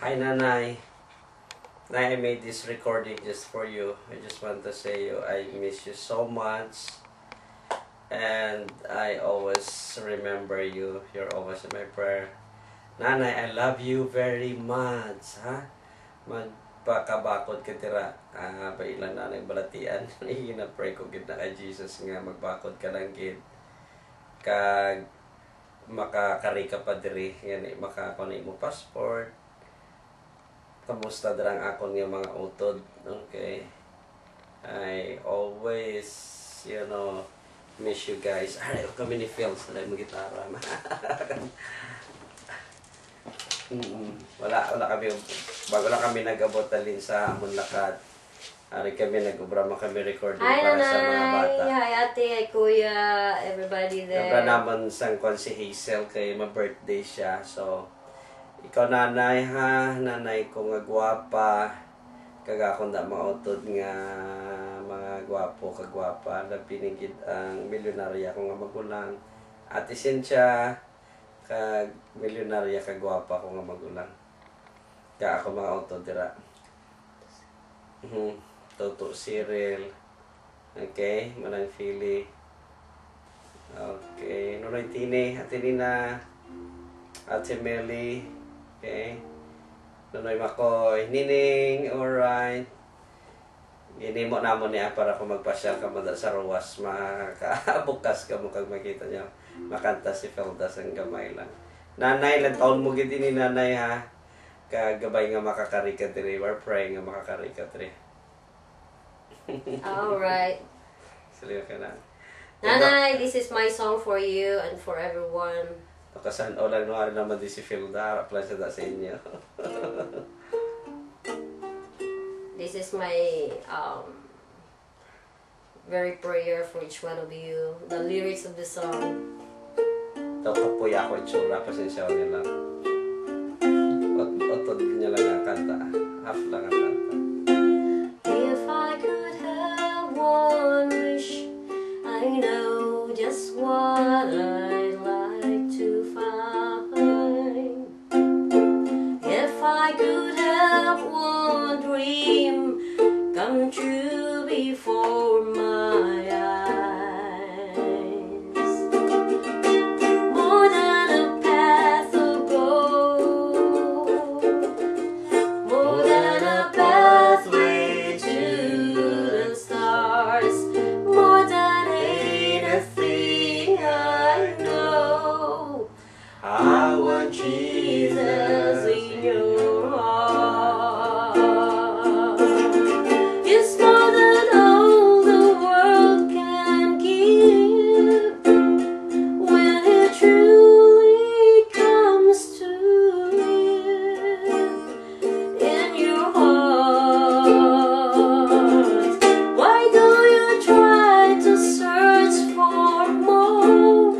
Hi, Nanay. I made this recording just for you. I just want to say I miss you so much. And I always remember you. You're always in my prayer. Nanay, I love you very much. Ha? Magpakabakod ka tira. Bailan nanay balatian. Ina-pray ko gid na kay Jesus nga magbakod ka lang gid. Kag makakari ka pa diri. Yan makakuha mo passport. Kamusta darang akon nga mga utod. Okay. I always, miss you guys. Ayaw kami ni Phils. Wala yung gitara. Wala kami. Bago lang kami nag-abot talin sa amon lakad. Ari kami nag-ubrama kami recording para sa mga bata. Hi ate, hi kuya, everybody there. Nabra naman sang kon si Hazel kay ma-birthday siya. So, ikaw nanay ha, nanay ko nga gwapa. Kaga akong da mautod nga mga gwapo, kagwapa. Napinigid ang milyonarya ko nga magulang. Ate Cynthia, kag milyonarya kagwapa ko nga magulang. Kaya ako mga utod dira. Toto Cyril. Okay, Manang Philly. Okay, Nonoy Tine, Ate Nina, Ate Melly. Okay. Nonoy Makoy. Nining. Alright. Ginimo namon niya para kung magpasyal ka mo sa ruwas. Makabukas ka mo kag makita niya. Makanta si Feldas ang gamay lang. Nanay, lang taon mo giti ni nanay ha. Kagabay nga makakari ka diri. We're praying nga makakari ka diri. Alright. Saliw ka na. Nanay, this is my song for you and for everyone. Kasan o lang nuwari naman di si Felda. Harap lang siya sa inyo. This is my very prayer for each one of you. The lyrics of the song. Ito kapoy ako itsura. Pasensya ko nila. Otod niya lang ang kanta. Half lang ang kanta. If I could have one wish, I know just what I'd like to find. If I could have one dream come true before my eyes, more than a path of gold, more than a pathway to the stars, more than anything I know. I want Jesus in your heart. It's more than all the world can give when it truly comes to live in your heart. Why do you try to search for more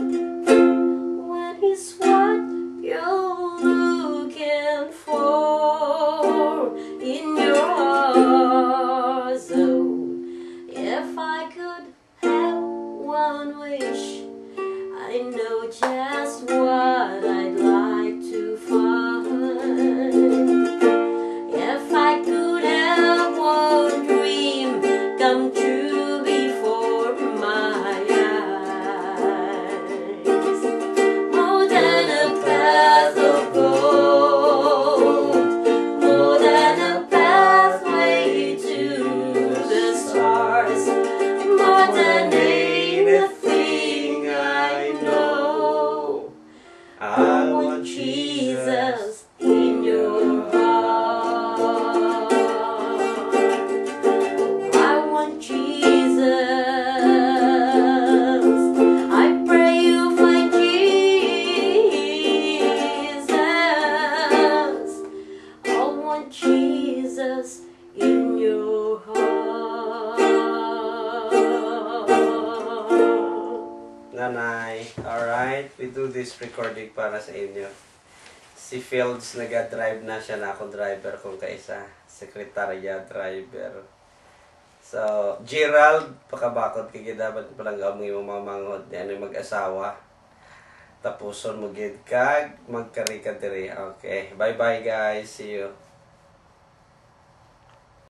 when He's what you're looking for in your heart? So if I could have one wish, I know just what I'd like to find. If I could have one dream come true before my eyes, more than a path of gold, more than a pathway to the stars, more than anything I know. I want Jesus in your heart. I want Jesus. I pray you find Jesus. I want Jesus in your heart. Nanay, alright, we do this recording para sa inyo. Si Fields nag-drive na siya na akong driver kung kaisa. Sekretarya driver. So, Gerald, pakabakot kay dapat palang amoy mo mamangod. Yan yung mag-asawa. tapuson mo gid kag magkari ka diri. Okay. Bye bye guys. See you.